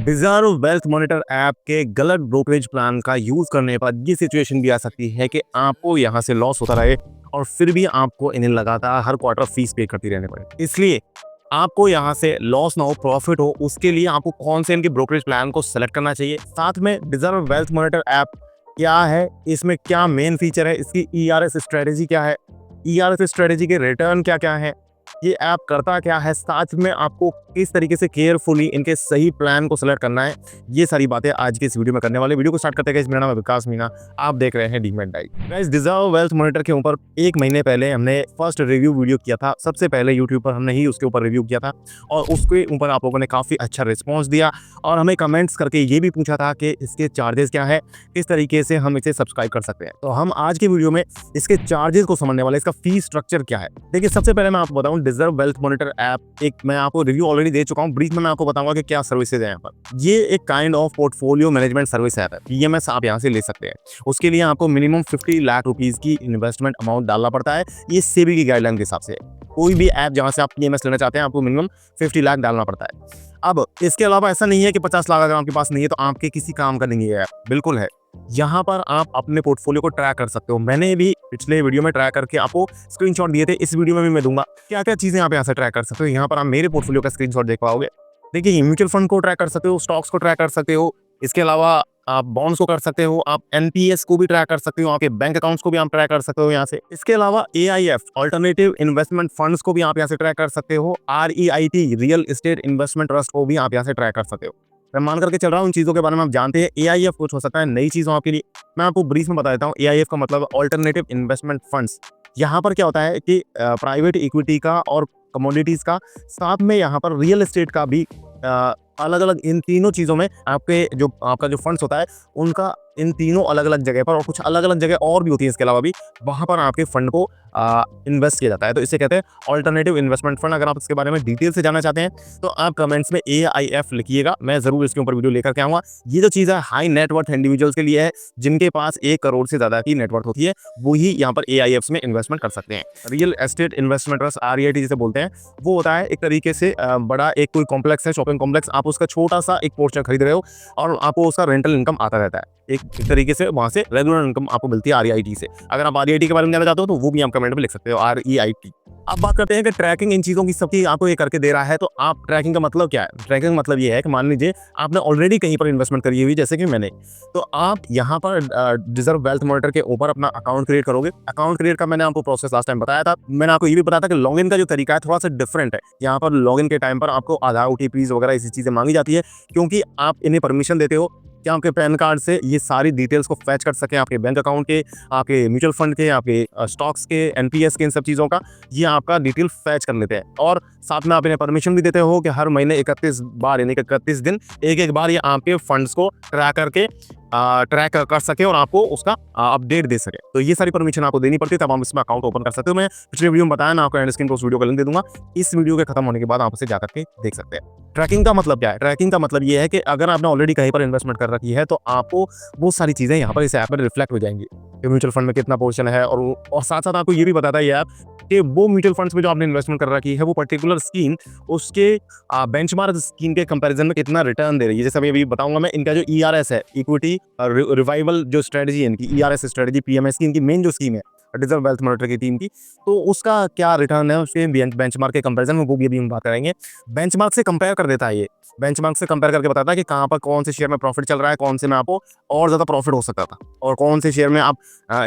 Deserve wealth monitor app के गलत brokerage plan का यूज़ करने पर ये सिचुएशन भी आ सकती है कि आपको यहाँ से लॉस होता रहे और फिर भी आपको इन्हें लगातार हर क्वार्टर फीस पे करती रहने पड़े। इसलिए आपको यहाँ से लॉस ना हो, प्रॉफिट हो, उसके लिए आपको कौन से इनके ब्रोकरेज प्लान को सेलेक्ट करना चाहिए। साथ में डिज़र्व वेल्थ मॉनिटर ऐप क्या है, इसमें क्या मेन फीचर है, इसकी ईआरएस स्ट्रेटेजी क्या है, ईआरएस स्ट्रेटेजी के रिटर्न क्या क्या है, ये ऐप करता क्या है, साथ में आपको किस तरीके से केयरफुली इनके सही प्लान को सेलेक्ट करना है, ये सारी बातें आज के इस वीडियो में करने वाले। वीडियो को स्टार्ट करते हैं। मेरा नाम है विकास मीना, आप देख रहे हैं demat diet. Guys, deserve wealth monitor के ऊपर 1 महीने पहले हमने फर्स्ट रिव्यू वीडियो किया था। सबसे पहले यूट्यूब पर हमने ही उसके ऊपर रिव्यू किया था और उसके ऊपर आप लोगों ने काफ़ी अच्छा रिस्पॉन्स दिया और हमें कमेंट्स करके ये भी पूछा था कि इसके चार्जेस क्या है, किस तरीके से हम इसे सब्सक्राइब कर सकते हैं। तो हम आज की वीडियो में इसके चार्जेस को समझने वाले, इसका फीस स्ट्रक्चर क्या है। देखिए, सबसे पहले मैं आपको बताऊं, डिज़र्व वेल्थ मॉनिटर ऐप एक मैं आपको रिव्यू ऑलरेडी दे चुका हूं। ब्रीफ में मैं आपको बताऊंगा कि क्या सर्विसेज है यहाँ पर। ये एक kind of portfolio management service app है। पीएमएस आप यहाँ से ले सकते हैं। उसके लिए आपको मिनिमम 50 लाख रुपीस की इन्वेस्टमेंट अमाउंट डालना पड़ता है। ये सेबी की गाइडलाइन के हिसाब से कोई भी ऐप जहां से आप पीएमएस लेना चाहते हैं, आपको मिनिमम 50 लाख डालना पड़ता है। अब इसके अलावा ऐसा नहीं है कि 50 लाख अगर आपके पास नहीं है तो आपके किसी काम का नहीं है ऐप। बिल्कुल है। यहाँ पर आप अपने पोर्टफोलियो को ट्रैक कर सकते हो। मैंने भी पिछले वीडियो में ट्रैक करके आपको स्क्रीनशॉट दिए थे, इस वीडियो में भी मैं दूंगा। क्या क्या चीजें आप यहाँ से ट्रैक कर सकते हो। यहाँ पर आप मेरे पोर्टफोलियो का स्क्रीनशॉट देख पाओगे। देखिए, म्यूचुअल फंड को ट्रैक कर सकते हो, स्टॉक्स को ट्रैक कर सकते हो, इसके अलावा आप बॉन्ड्स को कर सकते हो, आप एनपीएस को भी ट्रैक कर सकते हो, आपके बैंक अकाउंट्स को भी आप ट्रैक कर सकते हो यहाँ से। इसके अलावा एआईएफ अल्टरनेटिव इन्वेस्टमेंट फंड्स को भी आप यहाँ से ट्रैक कर सकते हो। REIT real estate investment trust को भी आप यहाँ से ट्रैक कर सकते हो। मैं मान करके चल रहा हूँ उन चीज़ों के बारे में आप जानते हैं। एआईएफ कुछ हो सकता है नई चीज़ हो आपके लिए, मैं आपको ब्रीफ में बता देता हूँ। एआईएफ का मतलब अल्टरनेटिव इन्वेस्टमेंट फंड्स। यहाँ पर क्या होता है कि प्राइवेट इक्विटी का और कमोडिटीज़ का, साथ में यहाँ पर रियल एस्टेट का भी अलग अलग, इन तीनों चीज़ों में आपका जो फंड्स होता है उनका इन तीनों अलग अलग जगह पर और कुछ अलग अलग जगह और भी होती है इसके अलावा भी, वहाँ पर आपके फंड को इन्वेस्ट किया जाता है। तो इसे कहते हैं अल्टरनेटिव इन्वेस्टमेंट फंड। अगर आप इसके बारे में डिटेल से जानना चाहते हैं तो आप कमेंट्स में AIF लिखिएगा, मैं ज़रूर इसके ऊपर वीडियो लेकर के आऊँगा। ये जो चीज़ है हाई नेटवर्थ इंडिविजुअल्स के लिए है, जिनके पास 1 करोड़ से ज़्यादा की नेटवर्थ होती है, वही यहाँ पर AIFs में इन्वेस्टमेंट कर सकते हैं। Real estate investment trust, REIT जिसे बोलते हैं, वो होता है एक तरीके से बड़ा एक कोई कॉम्प्लेक्स है, शॉपिंग कॉम्प्लेक्स, आप उसका छोटा सा एक पोर्शन खरीद रहे हो और आपको उसका रेंटल इनकम आता रहता है। एक तरीके से वहां से रेगुलर इनकम आपको मिलती है REIT से। अगर आप REIT के बारे में जानना चाहते हो तो वो भी आप कमेंट में लिख सकते हो, REIT। अब बात करते हैं कि ट्रैकिंग इन चीज़ों की सबकी आपको ये करके दे रहा है, तो आप ट्रैकिंग का मतलब क्या है। ट्रैकिंग का मतलब ये है कि मान लीजिए आपने ऑलरेडी कहीं पर इन्वेस्टमेंट करी हुई, जैसे कि मैंने, तो आप यहाँ पर डिज़र्व वेल्थ मॉनिटर के ऊपर अपना अकाउंट क्रिएट करोगे। अकाउंट क्रिएट का मैंने आपको प्रोसेस लास्ट टाइम बताया था। मैंने आपको ये भी बताया था कि लॉगिन का जो तरीका है थोड़ा सा डिफरेंट है। यहाँ पर लॉगिन के टाइम पर आपको आधार, OTPs वगैरह ऐसी चीज़ें मांगी जाती है, क्योंकि आप इन्हें परमिशन देते हो कि आपके पैन कार्ड से ये सारी डिटेल्स को फैच कर सकें, आपके बैंक अकाउंट के, आपके म्यूचुअल फंड के, आपके स्टॉक्स के, एनपीएस के, इन सब चीज़ों का ये आपका डिटेल फैच कर लेते हैं। और साथ में आप इन्हें परमिशन भी देते हो कि हर महीने 31 बार, यानी कि 31 दिन एक बार ये आपके फंड्स को ट्रैक कर सके और आपको उसका अपडेट दे सके। तो ये सारी परमिशन आपको देनी पड़ती है, तब आप इसमें अकाउंट ओपन कर सकते हो। मैं पिछले वीडियो में बताया ना, आपको एंड स्क्रीन पर उस वीडियो का लिंक दे दूंगा। इस वीडियो के खत्म होने के बाद आप उसे जाकर के देख सकते हैं। ट्रैकिंग का मतलब क्या है। ट्रैकिंग का मतलब ये है कि अगर आपने ऑलरेडी कहीं पर इन्वेस्टमेंट कर रखी है तो आपको वो सारी चीज़ें यहाँ पर इस ऐप में रिफ्लेक्ट हो जाएंगी कि म्यूचुअल फंड में कितना पोर्शन है, और साथ साथ आपको ये भी बताता है ये ऐप कि वो म्यूचुअल फंड्स में जो आपने इन्वेस्टमेंट कर रखी है वो पर्टिकुलर स्कीम उसके बेंचमार्क स्कीम के कंपैरिजन में कितना रिटर्न दे रही है। जैसे मैं अभी बताऊंगा, मैं इनका जो ERS है, इक्विटी रिवाइवल जो स्ट्रेटजी है इनकी, ERS स्ट्रेटजी PMS की, इनकी मेन जो स्कीम है डिज़र्व वेल्थ मॉनिटर की टीम की, तो उसका क्या रिटर्न है उसके बेंचमार्क के कंपैरिजन में, वो भी अभी हम बात करेंगे। बेंचमार्क से कंपेयर कर देता है ये, बेंचमार्क से कंपेयर करके बताता है कि कहाँ पर कौन से शेयर में प्रॉफिट चल रहा है, कौन से में आपको और ज़्यादा प्रॉफिट हो सकता था, और कौन से शेयर में आप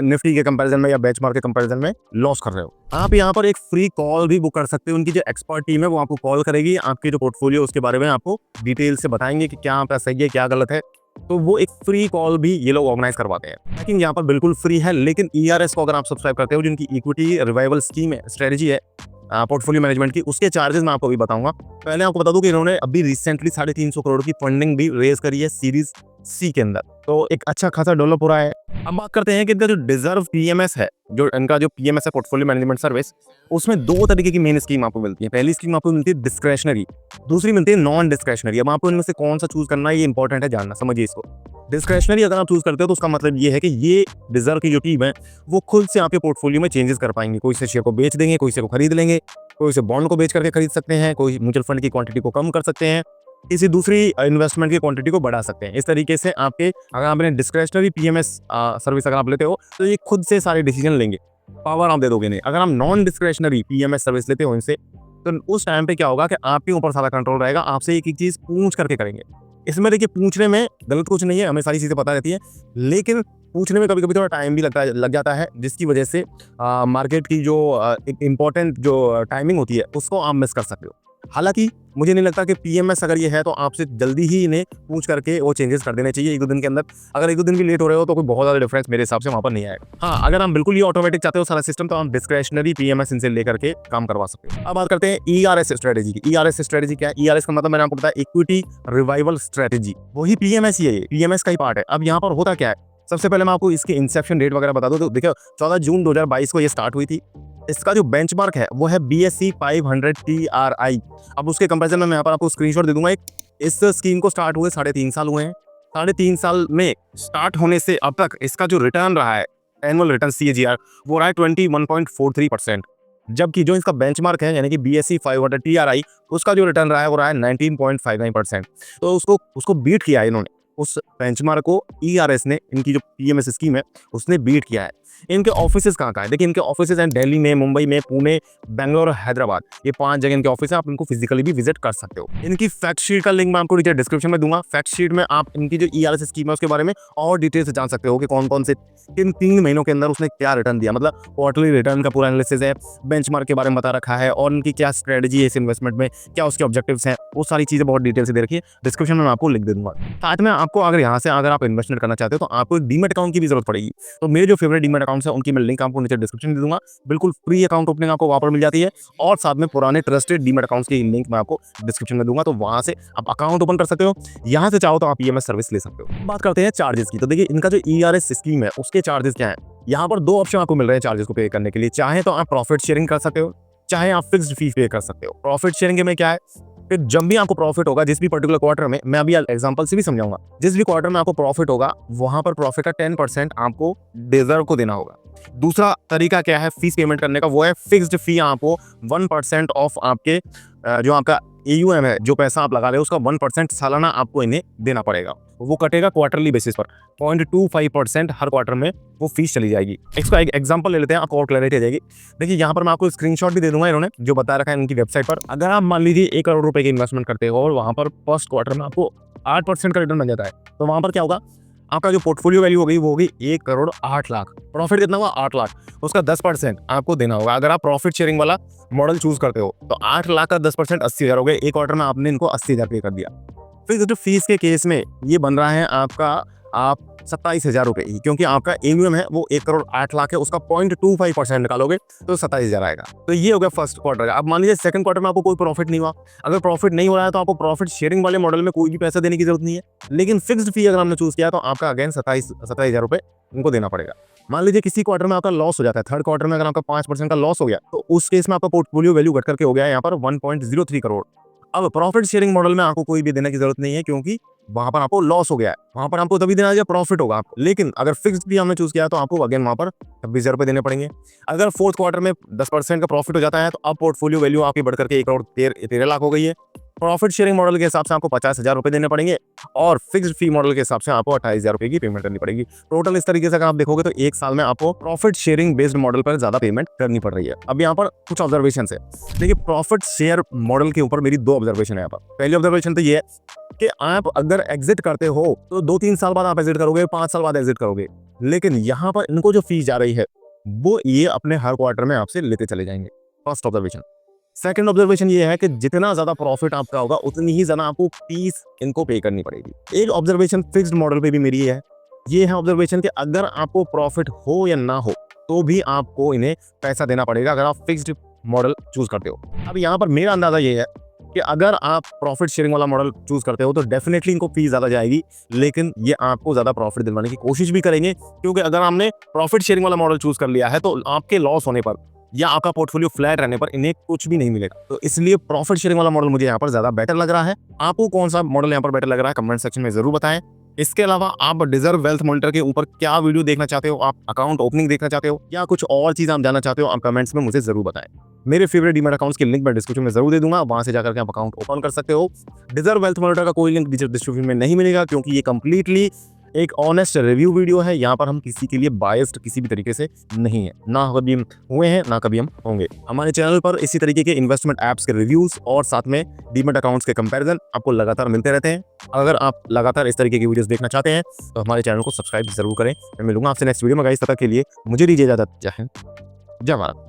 निफ्टी के कंपैरिजन में या बेंचमार्क के कंपैरिजन में लॉस कर रहे हो। आप यहाँ पर एक फ्री कॉल भी बुक कर सकते हो। उनकी जो एक्सपर्ट टीम है वो आपको कॉल करेगी, आपके जो पोर्टफोलियो उसके बारे में आपको डिटेल से बताएंगे कि क्या आपका सही है, क्या गलत है। तो वो एक फ्री कॉल भी ये लोग ऑर्गेनाइज करवाते हैं। लेकिन यहाँ पर बिल्कुल फ्री है, लेकिन ERS को अगर आप सब्सक्राइब करते हो, जिनकी इक्विटी रिवाइवल स्कीम है, स्ट्रेटजी है पोर्टफोलियो मैनेजमेंट की, उसके चार्जेस मैं आपको अभी बताऊंगा। पहले आपको बता दूं कि इन्होंने अभी रिसेंटली 350 करोड़ की फंडिंग भी रेज करी है सीरीज C के अंदर, तो एक अच्छा खासा डेवलप हो रहा है। अब बात करते हैं कि इनका जो डिज़र्व PMS है, जो इनका जो PMS है पोर्टफोलियो मैनेजमेंट सर्विस, उसमें 2 तरीके की मेन स्कीम आपको मिलती है। पहली स्कीम आपको मिलती है डिस्क्रेशनरी, दूसरी मिलती है नॉन डिस्क्रेशनरी। अब आपको इनमें से कौन सा चूज करना है, ये इंपॉर्टेंट है जानना, समझिए इसको। डिस्क्रेशनरी अगर आप चूज करते हो तो उसका मतलब ये है कि ये डिज़र्व की जो टीम है वो खुद से आपके पोर्टफोलियो में चेंजेस कर पाएंगे। कोई से शेयर को बेच देंगे, कोई से को खरीद लेंगे, कोई से बॉन्ड को बेच करके खरीद सकते हैं, कोई म्यूचुअल फंड की क्वांटिटी को कम कर सकते हैं, किसी दूसरी इन्वेस्टमेंट की क्वांटिटी को बढ़ा सकते हैं। इस तरीके से आपके अगर आपने डिस्क्रिशनरी पीएमएस सर्विस अगर आप लेते हो तो ये खुद से सारे डिसीजन लेंगे, पावर आप दे दोगे नहीं। अगर आप नॉन डिस्क्रिशनरी पीएमएस सर्विस लेते हो इनसे, तो उस टाइम पे क्या होगा कि आपके ऊपर सारा कंट्रोल रहेगा, आपसे एक-एक चीज़ पूछ करके करेंगे। इसमें देखिए पूछने में गलत कुछ नहीं है, हमें सारी चीज़ें पता रहती है, लेकिन पूछने में कभी-कभी थोड़ा टाइम भी लग जाता है, जिसकी वजह से मार्केट की जो एक इम्पोर्टेंट जो टाइमिंग होती है, उसको आप मिस कर सकते हो। हालाँकि मुझे नहीं लगता कि पीएमएस अगर ये है तो आपसे जल्दी ही इन्हें पूछ करके वो चेंजेस कर देने चाहिए 1-2 दिन के अंदर। अगर 1-2 दिन भी लेट हो रहे हो तो कोई बहुत ज़्यादा डिफरेंस मेरे हिसाब से वहाँ पर नहीं आएगा। हाँ, अगर आप बिल्कुल ही ऑटोमेटिक चाहते हो सारा सिस्टम, तो आप डिस्क्रिशनरी पीएमएस इनसे लेकर के काम करवा सकते हो। अब बात करते हैं ईआरएस स्ट्रेटजी की। ईआरएस स्ट्रेटजी क्या है? ईआरएस का मतलब मैंने आपको बताया इक्विटी रिवाइवल स्ट्रेटजी। वही पीएमएस ही है, ये पीएमएस का ही पार्ट है। अब यहाँ पर होता क्या है? सबसे पहले मैं आपको इसकी इंसेप्शन डेट वगैरह बता दूं तो देखिए 14 जून 2022 को ये स्टार्ट हुई थी। इसका जो बेंचमार्क है वो है BSE 500 TRI। अब उसके कंपैरिजन में मैं यहाँ पर आपको स्क्रीनशॉट दे दूंगा एक। इस स्कीम को स्टार्ट हुए 3.5 साल हुए हैं। 3.5 साल में स्टार्ट होने से अब तक इसका जो रिटर्न रहा है, एनुअल रिटर्न CAGR, वो रहा है 21.43%। जबकि जो इसका बेंचमार्क है यानी कि BSE 500 TRI, उसका जो रिटर्न रहा है वो रहा है 19.59%। तो उसको बीट किया है इन्होंने। उस बेंचमार्क को ईआरएस ने, इनकी जो पीएमएस स्कीम है, उसने बीट किया है। इनके ऑफिसेज कहाँ है? देखिए इनके ऑफिसेज हैं दिल्ली में, मुंबई में, पुणे, बेंगलोर, हैदराबाद। ये 5 जगह इनके ऑफिस है। आप इनको फिजिकली भी विजिट कर सकते हो। इनकी फैक्ट शीट का लिंक मैं आपको नीचे डिस्क्रिप्शन में दूंगा। फैक्ट शीट में आप इनकी जो ईआरएस स्कीम है उसके बारे में और डिटेल से जान सकते हो कि कौन कौन से किन 3 महीनों के अंदर उसने क्या रिटर्न दिया। मतलब क्वार्टरली रिटर्न का पूरा एनालिसिस है, बेंचमार्क के बारे में बता रखा है और इनकी क्या स्ट्रेटजी है इस इन्वेस्टमेंट में, क्या उसके ऑब्जेक्टिव्स हैं, वो सारी चीजें बहुत डिटेल से दे रखी है। डिस्क्रिप्शन में मैं आपको लिख दे दूंगा। साथ में आपको अगर यहाँ से अगर आप इन्वेस्टमेंट करना चाहते हो तो आपको एक डीमैट अकाउंट की भी जरूरत पड़ेगी। तो मेरे जो फेवरेट डीमैट अकाउंट्स हैं उनकी मैं लिंक आपको नीचे डिस्क्रिप्शन में दे दूंगा। बिल्कुल फ्री अकाउंट ओपनिंग आपको वहां पर मिल जाती है और साथ में पुराने ट्रस्टेड डीमैट अकाउंट्स की लिंक मैं आपको डिस्क्रिप्शन में दूंगा। तो वहां से आप अकाउंट ओपन कर सकते हो। यहाँ से चाहो तो आप ईएमएस सर्विस ले सकते हो। बात करते हैं चार्जेस की। तो देखिए इनका जो ईआरएस स्कीम है उसके चार्जेस क्या है? यहाँ पर 2 ऑप्शन आपको मिल रहे हैं चार्जेस को पे करने के लिए। चाहे तो आप प्रॉफिट शेयरिंग कर सकते हो, चाहे आप फिक्स्ड फी पे कर सकते हो। प्रॉफिट शेयरिंग में क्या है? फिर जब भी आपको प्रॉफिट होगा जिस भी पर्टिकुलर क्वार्टर में, मैं अभी एग्जांपल से भी समझाऊंगा, जिस भी क्वार्टर में आपको प्रॉफिट होगा वहां पर प्रॉफिट का 10% आपको डिजर्व को देना होगा। दूसरा तरीका क्या है फीस पेमेंट करने का? वो है फिक्स्ड फी। आपको 1% ऑफ आपके जो आपका AUM है, जो पैसा आप लगा रहे हो उसका 1% सालाना आपको इन्हें देना पड़ेगा। वो कटेगा क्वार्टरली बेसिस पर। 0.25% हर क्वार्टर में वो फीस चली जाएगी। इसका एक एग्जांपल ले लेते हैं, आपको और क्लैरिटी आ जाएगी। देखिए यहाँ पर मैं आपको स्क्रीनशॉट भी दे दूंगा, इन्होंने जो बता रखा है इनकी वेबसाइट पर। अगर आप मान लीजिए 1 करोड़ रुपए की इन्वेस्टमेंट करते हो और वहां पर फर्स्ट क्वार्टर में आपको 8% का रिटर्न बन जाता है, तो वहां पर क्या होगा? आपका जो पोर्टफोलियो वैल्यू हो गई वो होगी 1 करोड़ 8 लाख। प्रॉफिट कितना हुआ? 8 लाख। उसका 10% आपको देना होगा। अगर आप प्रॉफिट शेयरिंग वाला मॉडल चूज करते हो तो 8 लाख का 10% 80,000 हो गए। एक क्वार्टर में आपने इनको 80,000 पे कर दिया। फिक्स्ड फीस के केस में ये बन रहा है आपका आप 27,000 रुपए ही, क्योंकि आपका AUM है वो 1 करोड़ 8 लाख है। उसका 0.25% निकालोगे तो 27,000 आएगा। तो ये हो गया फर्स्ट क्वार्टर का। अब मान लीजिए सेकंड क्वार्टर में आपको कोई प्रॉफिट नहीं हुआ। अगर प्रॉफिट नहीं हो रहा है तो आपको प्रॉफिट शेयरिंग वाले मॉडल में कोई भी पैसा देने की जरूरत नहीं है, लेकिन फिक्स्ड फी अगर हमने चूज किया तो आपका अगेन 27,000 रुपए उनको देना पड़ेगा। मान लीजिए किसी क्वार्टर में आपका लॉस हो जाता है, थर्ड क्वार्टर में अगर आपका 5% का लॉस हो गया तो उस केस में आपका पोर्टफोलियो वैल्यू घट करके हो गया यहाँ पर 1.03 करोड़। अब प्रॉफिट शेयरिंग मॉडल में आपको कोई भी देने की जरूरत नहीं है, क्योंकि वहां पर आपको लॉस हो गया है। वहां पर आपको तभी देना जब प्रॉफिट होगा आपको। लेकिन अगर फिक्स्ड फी हमने चूज किया तो आपको अगेन वहां पर 26,000 रुपए देने पड़ेंगे। अगर फोर्थ क्वार्टर में 10% का प्रॉफिट हो जाता है तो अब पोर्टफोलियो वैल्यू आपकी बढ़ करके 1 करोड़ 13 लाख हो गई है। प्रॉफिट शेयरिंग मॉडल के हिसाब से आपको 50,000 रुपए देने पड़ेंगे और फिक्स्ड फी मॉडल के हिसाब से आपको 28,000 रुपए की पेमेंट करनी पड़ेगी। टोटल इस तरीके से अगर आप देखोगे तो 1 साल में आपको प्रॉफिट शेयरिंग बेस्ड मॉडल पर ज्यादा पेमेंट करनी पड़ रही है। अब यहाँ पर कुछ ऑब्जर्वेशन है। देखिए प्रॉफिट शेयर मॉडल के ऊपर मेरी 2 ऑब्जर्वेशन है यहाँ पर। पहली ऑब्जर्वेशन तो ये है कि आप अगर एग्जिट करते हो तो 2-3 साल बाद आप एग्जिट करोगे, 5 साल बाद एग्जिट करोगे, लेकिन यहाँ पर इनको जो फीस जा रही है वो ये अपने हर क्वार्टर में आपसे लेते चले जाएंगे। First observation. सेकंड ऑब्जर्वेशन ये है कि जितना ज्यादा प्रॉफिट आपका होगा उतनी ही ज्यादा आपको फीस इनको पे करनी पड़ेगी। एक ऑब्जर्वेशन फिक्स्ड मॉडल पे भी मेरी ये है ऑब्जर्वेशन कि अगर आपको प्रॉफिट हो या ना हो तो भी आपको इन्हें पैसा देना पड़ेगा अगर आप फिक्स्ड मॉडल चूज करते हो। अब यहाँ पर मेरा अंदाजा ये है कि अगर आप प्रॉफिट शेयरिंग वाला मॉडल चूज करते हो तो डेफिनेटली इनको फीस ज्यादा जाएगी, लेकिन ये आपको ज्यादा प्रॉफिट दिलवाने की कोशिश भी करेंगे, क्योंकि अगर हमने प्रॉफिट शेयरिंग वाला मॉडल चूज कर लिया है तो आपके लॉस होने पर या आपका पोर्टफोलियो फ्लैट रहने पर इन्हें कुछ भी नहीं मिलेगा। तो इसलिए प्रॉफिट शेयरिंग वाला मॉडल मुझे यहाँ पर ज्यादा बेटर लग रहा है। आपको कौन सा मॉडल यहाँ पर बेटर लग रहा है कमेंट सेक्शन में जरूर बताएं। इसके अलावा आप डिजर्व वेल्थ मॉनिटर के ऊपर क्या वीडियो देखना चाहते हो, आप अकाउंट ओपनिंग देखना चाहते हो या कुछ और चीज आप जानना चाहते हो, आप कमेंट्स में मुझे जरूर बताएं। मेरे फेवरेट डीमैट अकाउंट्स की लिंक मैं डिस्क्रिप्शन में जरूर दे दूंगा, वहां से जाकर के आप अकाउंट ओपन कर सकते हो। डिजर्व वेल्थ मॉनिटर का कोई लिंक डिस्क्रिप्शन में नहीं मिलेगा, क्योंकि ये कंप्लीटली एक ऑनेस्ट रिव्यू वीडियो है। यहाँ पर हम किसी के लिए बायस्ड किसी भी तरीके से नहीं है, ना कभी हम हुए हैं ना कभी हम होंगे। हमारे चैनल पर इसी तरीके के इन्वेस्टमेंट ऐप्स के रिव्यूज और साथ में डीमैट अकाउंट्स के कंपैरिजन आपको लगातार मिलते रहते हैं। अगर आप लगातार इस तरीके की वीडियोस देखना चाहते हैं तो हमारे चैनल को सब्सक्राइब जरूर करें। मैं मिलूंगा आपसे नेक्स्ट वीडियो में गाइस, तब तक के लिए मुझे दीजिए इजाजत। जय हिंद, जय भारत।